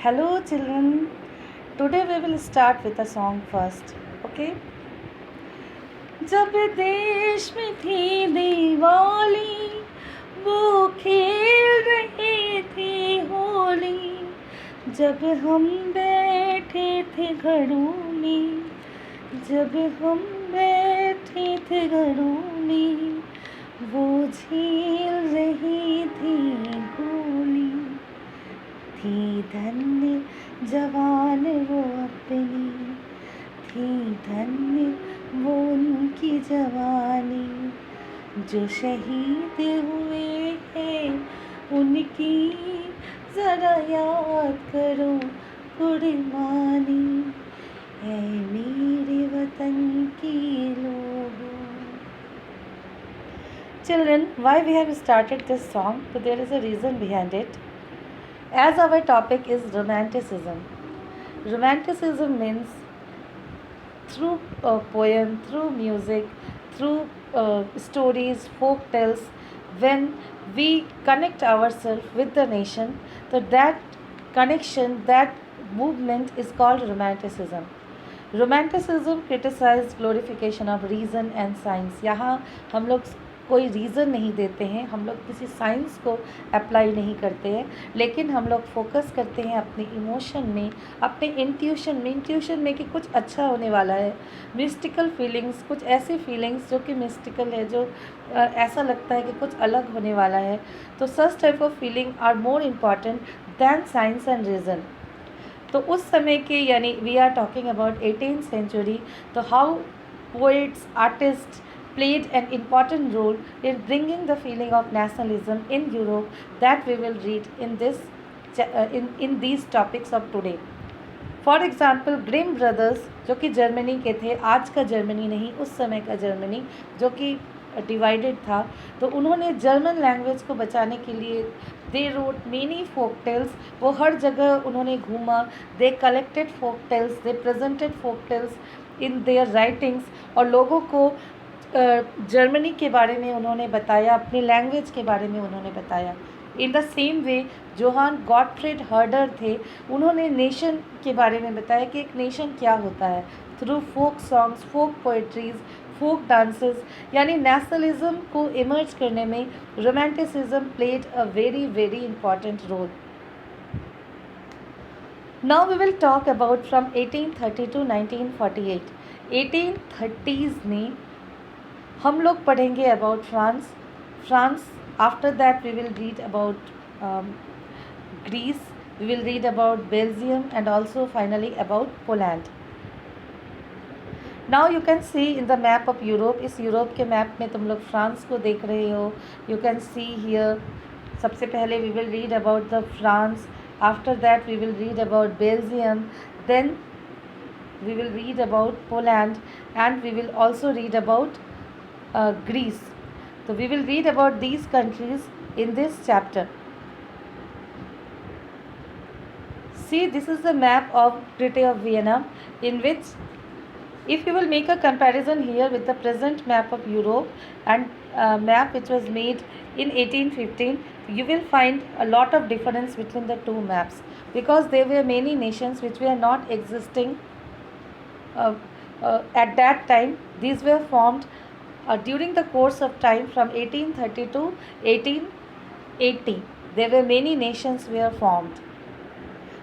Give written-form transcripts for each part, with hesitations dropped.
Hello, children. Today we will start with a song first. Okay? जब देश में थी दिवाली वो खेल रहे थे होली जब हम बैठे थे घरों में जब हम बैठे थे घरों में वो झेल रही थी गोली थी धन्य जवान वो अपनी थी धन्य वो उनकी जवानी जो शहीद हुए हैं उनकी ज़रा याद करो कुर्बानी है मेरे वतन के लोगों. Children, why we have started this song? So there is a reason behind it. As our topic is romanticism. Romanticism means through poem, through music, through stories, folk tales, when we connect ourselves with the nation, so that connection, that movement is called romanticism. Romanticism criticize glorification of reason and science. यहाँ हम लोग कोई reason नहीं देते हैं, हम लोग किसी साइंस को अप्लाई नहीं करते हैं, लेकिन हम लोग फोकस करते हैं अपने इमोशन में, अपने इंट्यूशन में कि कुछ अच्छा होने वाला है. मिस्टिकल फीलिंग्स, कुछ ऐसी फीलिंग्स जो कि मिस्टिकल है, जो ऐसा लगता है कि कुछ अलग होने वाला है. तो such type of feeling are more important than science and reason. तो उस समय के, यानी we are talking about 18th century, तो how poets, artist played an important role in bringing the feeling of nationalism in Europe that we will read in these topics of today. For example Grimm brothers, जो कि Germany के थे, आज का Germany नहीं, उस समय का जर्मनी जो कि डिवाइडेड था. तो उन्होंने जर्मन लैंग्वेज को बचाने के लिए they wrote many folk tales. वो हर जगह उन्होंने घूमा. They collected folk tales, they presented folk tales in their writings, और लोगों को जर्मनी के बारे में उन्होंने बताया, अपनी लैंग्वेज के बारे में उन्होंने बताया. In the same way Johann Gottfried Herder थे, उन्होंने नेशन के बारे में बताया कि एक नेशन क्या होता है, through folk songs, folk poetries, folk dances. यानी नेशनलिज्म को इमर्ज करने में romanticism played a very very important role. Now we will talk about from 1830 to 1948. 1830s में हम लोग पढ़ेंगे about France. After that we will read about Greece, we will read about Belgium and also finally about Poland. Now you can see in the map of Europe. इस Europe के map में तुम लोग France को देख रहे हो. You can see here. सबसे पहले we will read about the France. After that we will read about Belgium. Then we will read about Poland, and we will also read about Greece. So we will read about these countries in this chapter. See, this is the map of Treaty of Vienna, in which if you will make a comparison here with the present map of Europe and map which was made in 1815, you will find a lot of difference between the two maps, because there were many nations which were not existing at that time. These were formed during the course of time from 1830 to 1880. There were many nations were formed.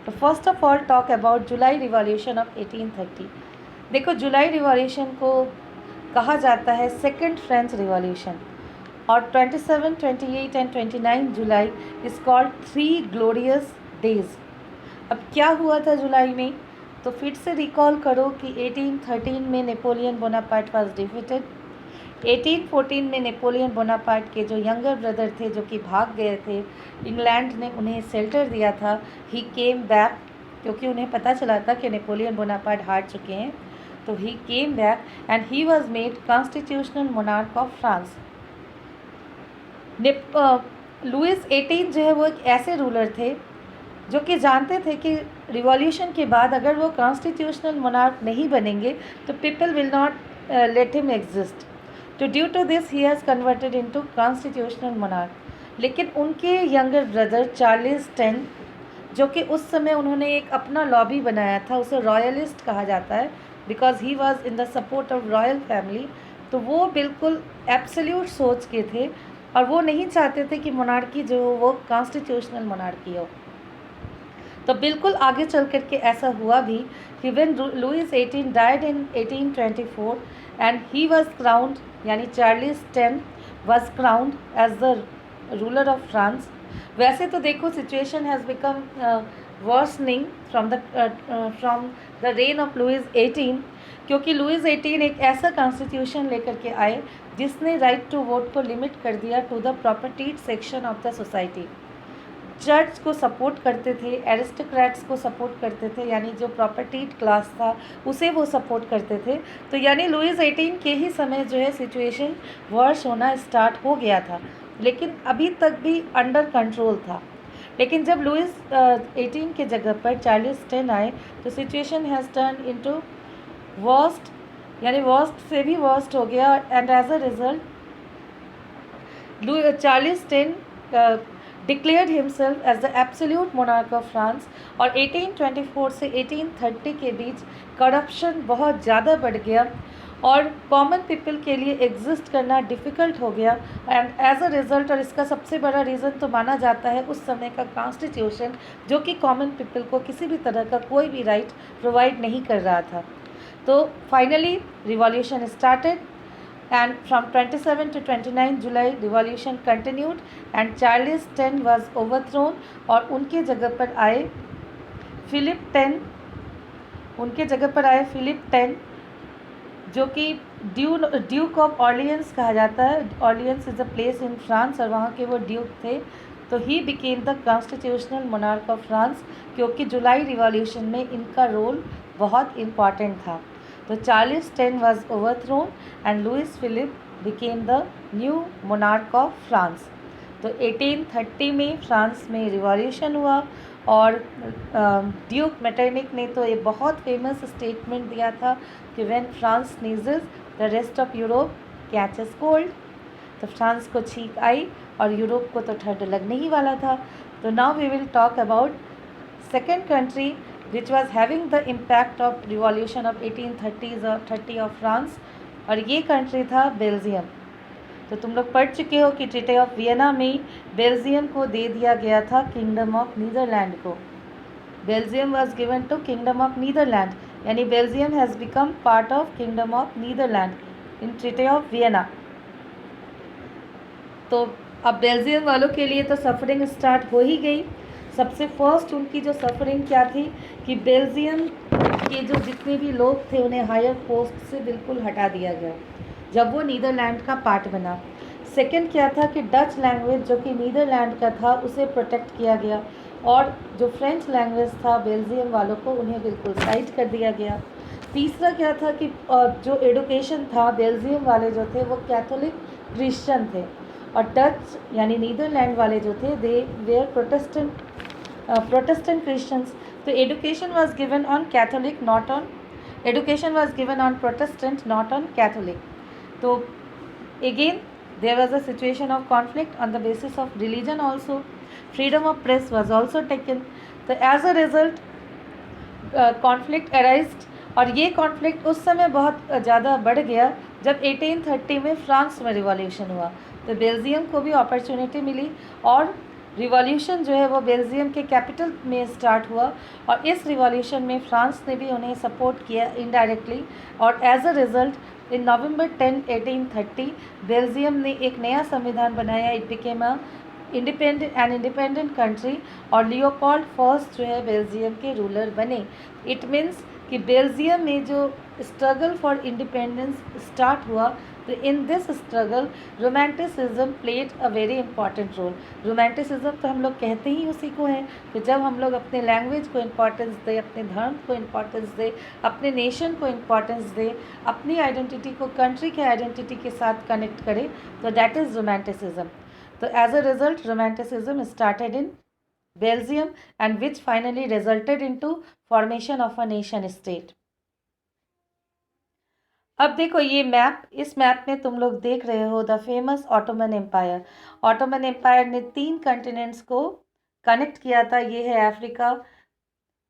So first of all talk about July Revolution of 1830. देखो, जुलाई revolution को कहा जाता है second French revolution, और 27, 28 and 29 July is called 3 glorious days. अब क्या हुआ था जुलाई में, तो फिर से रिकॉल करो कि 1813 में नेपोलियन बोनापार्ट वाज डिफीटेड. 1814 में नेपोलियन बोनापार्ट के जो यंगर ब्रदर थे, जो कि भाग गए थे, इंग्लैंड ने उन्हें शेल्टर दिया था. ही केम बैक, क्योंकि उन्हें पता चला था कि नेपोलियन बोनापार्ट हार चुके हैं. तो he came back and he was made constitutional monarch of France. Louis 18 जो है वो एक ऐसे रूलर थे जो कि जानते थे कि रिवॉल्यूशन के बाद अगर वो कॉन्स्टिट्यूशनल मोनार्क नहीं बनेंगे तो people will not let him exist. So due to this he has converted into constitutional monarch. लेकिन उनके यंगर ब्रदर चार्ल्स 10, जो कि उस समय उन्होंने एक अपना लॉबी बनाया था, उसे रॉयलिस्ट कहा जाता है because he was in the support of royal family. तो वो बिल्कुल एब्सोल्यूट सोच के थे और वो नहीं चाहते थे कि मोनार्की जो हो वो कॉन्स्टिट्यूशनल मोनार्की हो। तो बिल्कुल आगे चल कर के ऐसा हुआ भी कि when Louis 18 died in 1824 and he was crowned, यानी Charles 10 was crowned as the ruler of France. वैसे तो देखो situation has become worsening from the reign of Louis 18, क्योंकि लुइस 18 एक ऐसा कॉन्स्टिट्यूशन लेकर के आए जिसने राइट टू वोट को लिमिट कर दिया to the propertied section of the society. Church को सपोर्ट करते थे, एरिस्टोक्रेट्स को सपोर्ट करते थे, यानी जो प्रॉपर्टीड क्लास था उसे वो सपोर्ट करते थे। तो यानी लुइस 18 के ही समय जो है सिचुएशन वर्ष होना स्टार्ट हो गया था, लेकिन अभी तक भी अंडर कंट्रोल था। लेकिन जब लुइस 18 के जगह पर चार्ल्स 10 आए तो situation has turn into worst, यानी वर्स्ट से भी वर्स्ट हो गया। And as a result Charles 10 declared himself as the absolute monarch of France. और 1824 से 1830 के बीच करप्शन बहुत ज़्यादा बढ़ गया और कॉमन पीपल के लिए एग्जिस्ट करना डिफ़िकल्ट हो गया। एंड एज अ रिज़ल्ट, और इसका सबसे बड़ा रीज़न तो माना जाता है उस समय का कॉन्स्टिट्यूशन, जो कि कॉमन पीपल को किसी भी तरह का कोई भी राइट प्रोवाइड नहीं कर रहा था। तो finally revolution started and from 27 to 29 July revolution continued and Charles 10 was overthrown और उनके जगह पर आए फिलिप 10, जो कि ड्यूक ऑफ ऑर्लियंस कहा जाता है। Orleans is a place in France और वहाँ के वो ड्यूक थे। तो he became the constitutional monarch of France, क्योंकि जुलाई रिवॉल्यूशन में इनका रोल बहुत इम्पॉर्टेंट था। तो Charles 10 was overthrown and Louis Philippe became the new monarch of France. तो 1830 में फ्रांस में रिवॉल्यूशन हुआ और ड्यूक मेटरनिक ने तो ये बहुत फेमस स्टेटमेंट दिया था कि when France sneezes the rest of Europe catches cold. तो फ्रांस को छींक आई और यूरोप को तो ठंड लगने ही वाला था। तो now we will talk about second country which was having the impact of revolution of 1830s or 30 of France, और ये कंट्री था बेल्जियम। तो तुम लोग पढ़ चुके हो कि ट्रीटी ऑफ वियना में बेल्जियम को दे दिया गया था किंगडम ऑफ नीदरलैंड को। Belgium was given to kingdom of Netherland, यानी Belgium has become part of kingdom of Netherland in treaty of Vienna. तो अब बेल्जियम वालों के लिए तो सफरिंग स्टार्ट हो ही गई। सबसे फर्स्ट उनकी जो सफरिंग क्या थी कि बेल्जियम के जो जितने भी लोग थे उन्हें हायर पोस्ट से बिल्कुल हटा दिया गया जब वो नीदरलैंड का पार्ट बना। सेकंड क्या था कि डच लैंग्वेज जो कि नीदरलैंड का था उसे प्रोटेक्ट किया गया और जो फ्रेंच लैंग्वेज था बेल्जियम वालों को उन्हें बिल्कुल साइड कर दिया गया। तीसरा क्या था कि जो एडुकेशन था बेल्जियम वाले जो थे वो कैथोलिक क्रिश्चियन थे और डच यानी नीदरलैंड वाले जो थे दे वेयर प्रोटेस्टेंट क्रिश्चियंस। तो education was given on Catholic not on Protestant not on Catholic. तो again there was a situation of conflict on the basis of religion also. Freedom of press was also taken. तो as a result conflict arised और ये conflict उस समय बहुत ज़्यादा बढ़ गया जब 1830 में फ्रांस में रिवॉल्यूशन हुआ। तो बेल्जियम को भी अपॉर्चुनिटी मिली और रिवॉल्यूशन जो है वो बेल्जियम के कैपिटल में स्टार्ट हुआ और इस रिवॉल्यूशन में फ्रांस ने भी उन्हें सपोर्ट किया इनडायरेक्टली और as a result in November 10, 1830 Belgium ने एक नया संविधान बनाया। It became a independent country और लियोपोल्ड फर्स्ट जो है बेल्जियम के रूलर बने। इट मीन्स कि बेल्जियम में जो स्ट्रगल फॉर इंडिपेंडेंस स्टार्ट हुआ तो in this struggle romanticism played a very important role. Romanticism तो हम लोग कहते ही उसी को हैं कि जब हम लोग अपने लैंग्वेज को इम्पॉर्टेंस दें, अपने धर्म को इम्पॉर्टेंस दें, अपने नेशन को इम्पॉर्टेंस दें, अपनी आइडेंटिटी को कंट्री के आइडेंटिटी के साथ कनेक्ट करें, तो दैट इज़ रोमांटिसिज्म। तो as a result romanticism started in Belgium and which finally resulted into formation of a nation state। अब देखो ये मैप, इस मैप में तुम लोग देख रहे हो the famous Ottoman empire. Ottoman empire ने 3 कॉन्टिनेंट्स को कनेक्ट किया था। ये है अफ्रीका,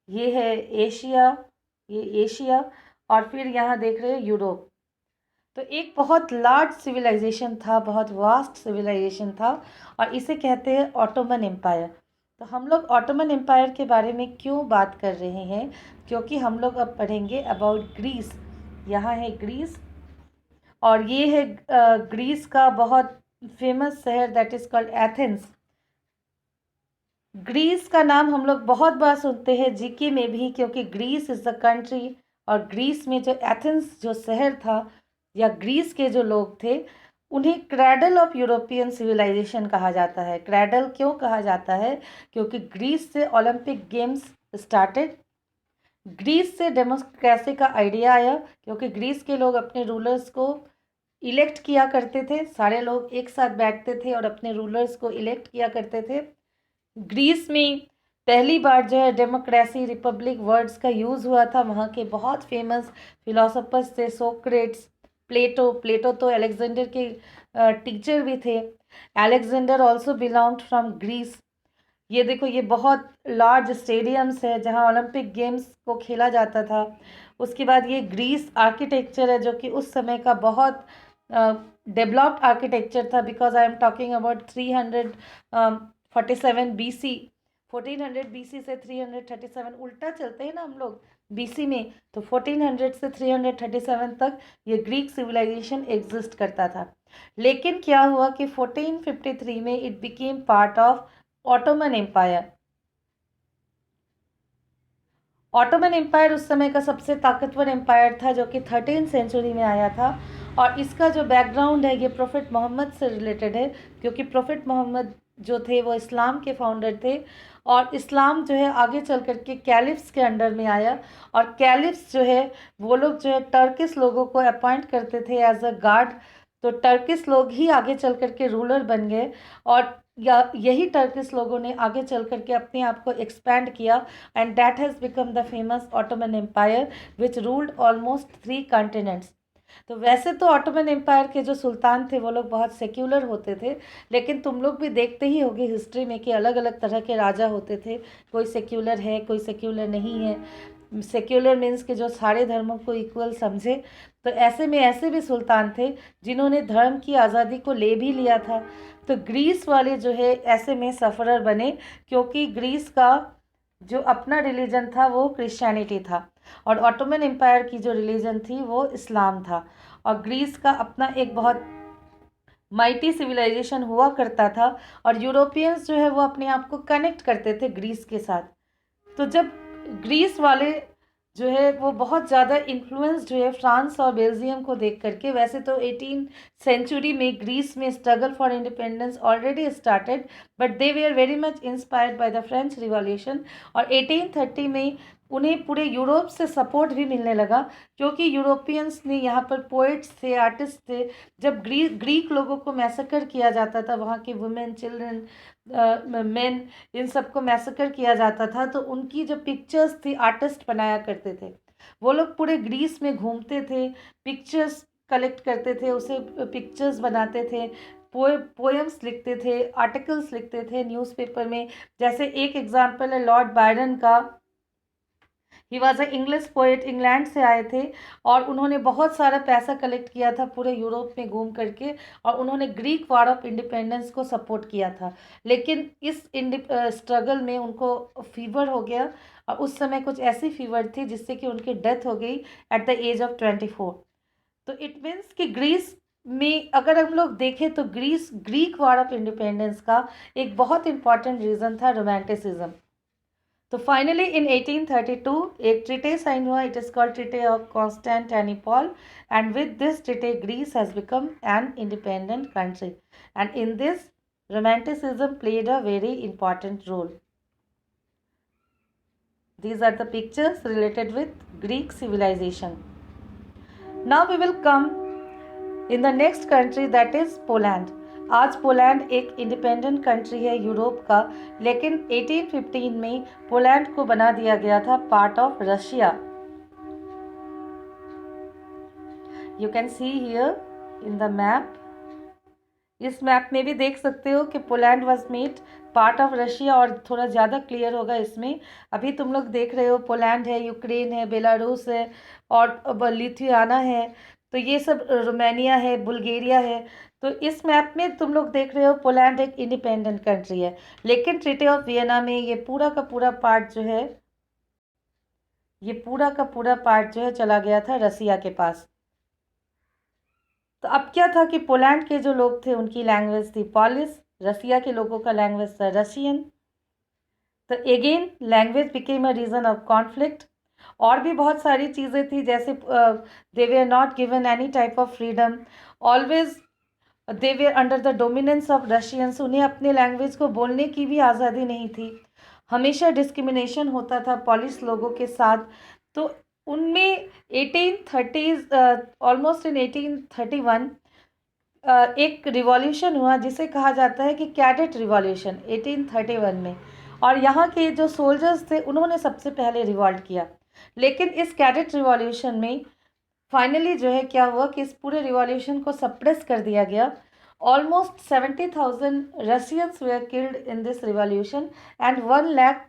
ये है एशिया, ये एशिया, और फिर यहाँ देख रहे हो यूरोप। तो एक बहुत लार्ज सिविलाइजेशन था, बहुत वास्ट सिविलाइजेशन था, और इसे कहते हैं ऑटोमन एम्पायर। तो हम लोग ऑटोमन एम्पायर के बारे में क्यों बात कर रहे हैं? क्योंकि हम लोग अब पढ़ेंगे अबाउट ग्रीस। यहाँ है ग्रीस, और ये है ग्रीस का बहुत फेमस शहर that is called Athens. Greece का नाम हम लोग बहुत बार सुनते हैं जीके में भी, क्योंकि ग्रीस इज़ द कंट्री, और ग्रीस में जो एथेंस जो शहर था, या ग्रीस के जो लोग थे, उन्हें क्रैडल ऑफ यूरोपियन सिविलाइजेशन कहा जाता है। क्रैडल क्यों कहा जाता है? क्योंकि ग्रीस से ओलंपिक गेम्स स्टार्टेड, ग्रीस से डेमोक्रेसी का आइडिया आया, क्योंकि ग्रीस के लोग अपने रूलर्स को इलेक्ट किया करते थे। सारे लोग एक साथ बैठते थे और अपने रूलर्स को इलेक्ट किया करते थे। ग्रीस में पहली बार जो है डेमोक्रेसी, रिपब्लिक वर्ड्स का यूज़ हुआ था। वहाँ के बहुत फेमस फिलोसोफर्स थे सोक्रेट्स, प्लेटो। प्लेटो तो अलेक्जेंडर के टीचर भी थे। Alexander also belonged from Greece. ये देखो, ये बहुत लार्ज स्टेडियम्स है जहाँ ओलंपिक गेम्स को खेला जाता था। उसके बाद ये ग्रीस आर्किटेक्चर है, जो कि उस समय का बहुत डेवलप्ड आर्किटेक्चर था, because I am talking about 347 BC। 1400 BC से 337, उल्टा चलते हैं ना हम लोग BC में, तो 1400 से 337 तक ये ग्रीक सिविलाइजेशन एग्जिस्ट करता था। लेकिन क्या हुआ कि 1453 में it became part of Ottoman empire. Ottoman empire उस समय का सबसे ताकतवर एम्पायर था, जो कि 13th सेंचुरी में आया था। और इसका जो बैकग्राउंड है, ये प्रोफेट मोहम्मद से रिलेटेड है, क्योंकि प्रोफेट मोहम्मद जो थे वो इस्लाम के फाउंडर थे। और इस्लाम जो है आगे चल करके कैलिफ्स के अंडर में आया, और कैलिफ्स जो है वो लोग जो है टर्किश लोगों को अपॉइंट करते थे एज अ गार्ड। तो टर्किश लोग ही आगे चल करके रूलर बन गए, और यही टर्किश लोगों ने आगे चल करके अपने आप को एक्सपैंड किया, and that has become the famous Ottoman empire which ruled almost 3 continents. तो वैसे तो ऑटोमन एम्पायर के जो सुल्तान थे वो लोग बहुत सेक्युलर होते थे, लेकिन तुम लोग भी देखते ही होगे हिस्ट्री में कि अलग अलग तरह के राजा होते थे। कोई सेक्युलर है, कोई सेक्युलर नहीं है। सेक्युलर मीन्स कि जो सारे धर्मों को इक्वल समझे। तो ऐसे में ऐसे भी सुल्तान थे जिन्होंने धर्म की आज़ादी को ले भी लिया था। तो ग्रीस वाले जो है ऐसे में सफ़रर बने, क्योंकि ग्रीस का जो अपना रिलीजन था वो क्रिश्चियनिटी था, और ऑटोमन एम्पायर की जो रिलीजन थी वो इस्लाम था। और ग्रीस का अपना एक बहुत माइटी सिविलाइजेशन हुआ करता था, और यूरोपियंस जो है वो अपने आप को कनेक्ट करते थे ग्रीस के साथ। तो जब ग्रीस वाले जो है वो बहुत ज़्यादा इन्फ्लुएंस्ड हुए फ्रांस और बेल्जियम को देख करके। वैसे तो 18th सेंचुरी में ग्रीस में struggle for independence already started, but they were very much inspired by the French revolution. और 1830 में उन्हें पूरे यूरोप से सपोर्ट भी मिलने लगा, क्योंकि यूरोपियंस ने यहाँ पर पोइट्स थे, आर्टिस्ट थे। जब ग्रीक लोगों को मैसेकर किया जाता था, वहाँ के वुमेन, चिल्ड्रन, मेन, इन सबको मैसेकर किया जाता था, तो उनकी जो पिक्चर्स थी आर्टिस्ट बनाया करते थे। वो लोग पूरे ग्रीस में घूमते थे, पिक्चर्स कलेक्ट करते थे, उसे पिक्चर्स बनाते थे, पोएम्स लिखते थे, आर्टिकल्स लिखते थे न्यूज़पेपर में। जैसे एक एग्जाम्पल है लॉर्ड बायरन का। He was a English poet, England से आए थे, और उन्होंने बहुत सारा पैसा कलेक्ट किया था पूरे यूरोप में घूम करके, और उन्होंने ग्रीक वॉर ऑफ इंडिपेंडेंस को सपोर्ट किया था। लेकिन इस स्ट्रगल में उनको फीवर हो गया, और उस समय कुछ ऐसी फीवर थी जिससे कि उनकी डेथ हो गई एट द एज ऑफ 24। तो इट मीन्स कि ग्रीस में अगर हम लोग देखें तो ग्रीक वॉर ऑफ इंडिपेंडेंस का एक बहुत इंपॉर्टेंट रीज़न था रोमांटिसिज्म। तो फाइनली इन 1832 एक ट्रीटे साइन हुआ, it is called treaty of Constantinople, and with this treaty Greece has become an independent country, and in this romanticism played a very important role. These are the pictures related with Greek civilization. Now we will come in the next country, that is Poland. आज Poland एक independent country है Europe का, लेकिन 1815 में Poland को बना दिया गया था part of Russia. You can see here in the map, इस मैप में भी देख सकते हो कि Poland was made part of Russia, और थोड़ा ज़्यादा क्लियर होगा इसमें। अभी तुम लोग देख रहे हो पोलैंड है, यूक्रेन है, बेलारूस है, और लिथुआना है, तो ये सब रोमानिया है, बुल्गारिया है। तो इस मैप में तुम लोग देख रहे हो पोलैंड एक इंडिपेंडेंट कंट्री है, लेकिन ट्रीटी ऑफ वियना में ये पूरा का पूरा पार्ट जो है, ये पूरा का पूरा पार्ट जो है चला गया था रसिया के पास। तो अब क्या था कि पोलैंड के जो लोग थे उनकी लैंग्वेज थी पॉलिश, रसिया के लोगों का लैंग्वेज था रशियन। तो again language became a reason of conflict. और भी बहुत सारी चीज़ें थी, जैसे दे वे are not given any type of freedom, always they way under the dominance of Russians. उन्हें अपने लैंग्वेज को बोलने की भी आज़ादी नहीं थी, हमेशा डिस्क्रिमिनेशन होता था पॉलिश लोगों के साथ। तो उनमें 1830 ऑलमोस्ट इन 1831 एक रिवॉल्यूशन हुआ जिसे कहा जाता है कि कैडेट रिवॉल्यूशन 1831 में। और यहाँ के जो सोल्जर्स थे उन्होंने सबसे पहले रिवॉल्ट किया। लेकिन इस कैडेट रिवॉल्यूशन में फाइनली जो है क्या हुआ कि इस पूरे रिवॉल्यूशन को सप्रेस कर दिया गया। Almost 70,000 Russians where killed in this revolution and 1 lakh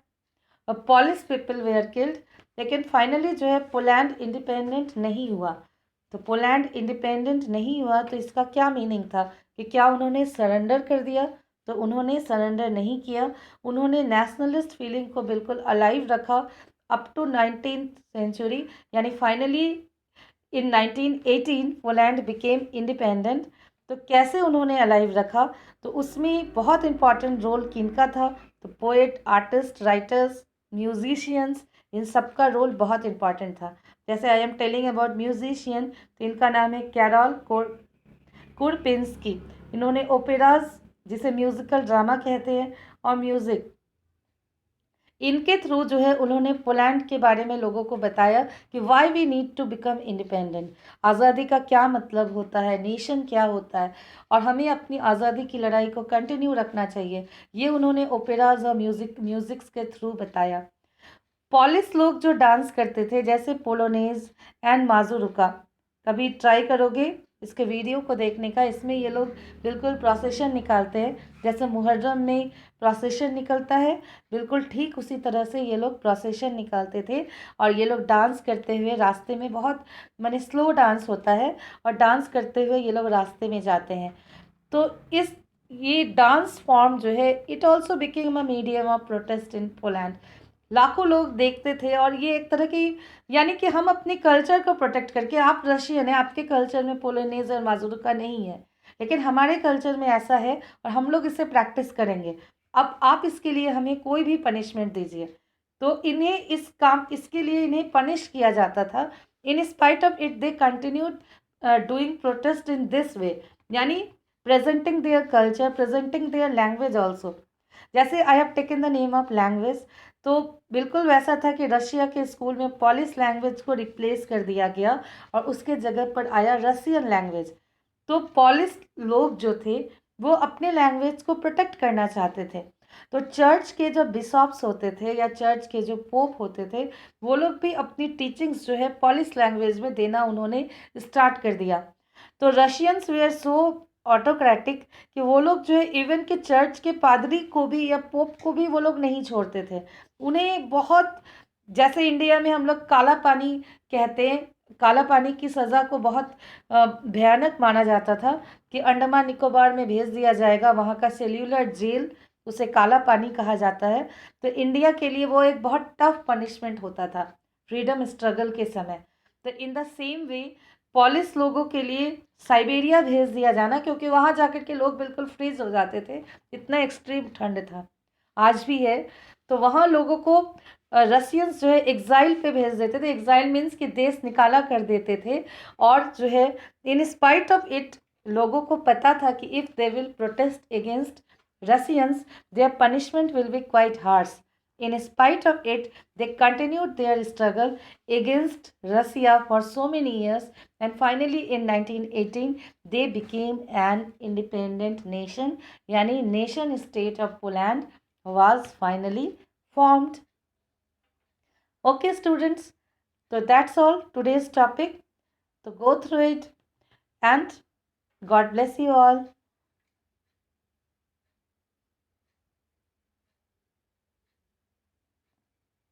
polish people where killed. लेकिन फाइनली जो है पोलैंड इंडिपेंडेंट नहीं हुआ। तो पोलैंड इंडिपेंडेंट नहीं हुआ तो इसका क्या मीनिंग था कि क्या उन्होंने सरेंडर कर दिया? तो उन्होंने सरेंडर नहीं किया। उन्होंने नेशनलिस्ट फीलिंग को बिल्कुल अलाइव रखा अप टू 19th सेंचुरी, यानी finally in 1918 Poland became independent. तो कैसे उन्होंने अलाइव रखा? तो उसमें बहुत इंपॉर्टेंट रोल किनका था? तो पोएट, आर्टिस्ट, राइटर्स, म्यूजिशियंस, इन सब का रोल बहुत इंपॉर्टेंट था। जैसे I am telling about musician, तो इनका नाम है कैरोल कुरपिंस्की। इन्होंने ओपेराज, जिसे म्यूजिकल ड्रामा कहते हैं, और म्यूज़िक, इनके थ्रू जो है उन्होंने पोलैंड के बारे में लोगों को बताया कि why we need to become independent, आज़ादी का क्या मतलब होता है, नेशन क्या होता है, और हमें अपनी आज़ादी की लड़ाई को कंटिन्यू रखना चाहिए। ये उन्होंने ओपेराज और म्यूजिक्स के थ्रू बताया। पॉलिश लोग जो डांस करते थे जैसे पोलोनेज एंड माजूरुका, कभी ट्राई करोगे इसके वीडियो को देखने का। इसमें ये लोग बिल्कुल प्रोसेशन निकालते हैं, जैसे मुहर्रम में प्रोसेशन निकलता है, बिल्कुल ठीक उसी तरह से ये लोग प्रोसेशन निकालते थे। और ये लोग डांस करते हुए रास्ते में, बहुत माने स्लो डांस होता है, और डांस करते हुए ये लोग रास्ते में जाते हैं। तो इस ये डांस फॉर्म जो है it also became a medium of protest in Poland. लाखों लोग देखते थे, और ये एक तरह की, यानी कि हम अपने कल्चर को प्रोटेक्ट करके, आप रशियन है, आपके कल्चर में पोलोनेज और माजूरुका नहीं है, लेकिन हमारे कल्चर में ऐसा है और हम लोग इसे प्रैक्टिस करेंगे। अब आप इसके लिए हमें कोई भी पनिशमेंट दीजिए। तो इन्हें इस काम, इसके लिए इन्हें पनिश किया जाता था। In spite of it they continued doing protest in this way, यानी presenting their culture, presenting their language also. जैसे I have taken the name of language, तो बिल्कुल वैसा था कि रशिया के स्कूल में पॉलिश लैंग्वेज को रिप्लेस कर दिया गया और उसके जगह पर आया रसियन लैंग्वेज। तो पॉलिश लोग जो थे वो अपने लैंग्वेज को प्रोटेक्ट करना चाहते थे। तो चर्च के जो बिशॉप्स होते थे या चर्च के जो पोप होते थे, वो लोग भी अपनी टीचिंग्स जो है पॉलिश लैंग्वेज में देना उन्होंने स्टार्ट कर दिया। तो रशियंस वेयर सो ऑटोक्रेटिक कि वो लोग जो है इवन के चर्च के पादरी को भी या पोप को भी वो लोग नहीं छोड़ते थे। उन्हें बहुत, जैसे इंडिया में हम लोग काला पानी कहते हैं, काला पानी की सज़ा को बहुत भयानक माना जाता था कि अंडमान निकोबार में भेज दिया जाएगा, वहाँ का सेल्यूलर जेल, उसे काला पानी कहा जाता है। तो इंडिया के लिए वो एक बहुत टफ पनिशमेंट होता था फ्रीडम स्ट्रगल के समय। तो इन द सेम वे पॉलिश लोगों के लिए साइबेरिया भेज दिया जाना, क्योंकि वहाँ जाकर के लोग बिल्कुल फ्रीज हो जाते थे, इतना एक्सट्रीम ठंड था, आज भी है। तो वहाँ लोगों को रशियंस जो है एग्जाइल पे भेज देते थे। एग्जाइल मीन्स कि देश निकाला कर देते थे। और जो है इन स्पाइट ऑफ इट, लोगों को पता था कि if they will protest against Russians, their punishment will be quite harsh. In spite of it, they continued their struggle against Russia for so many years, and finally in 1918 they became an independent nation, yani nation state of Poland was finally formed. Okay students, so that's all today's topic. So go through it, and God bless you all.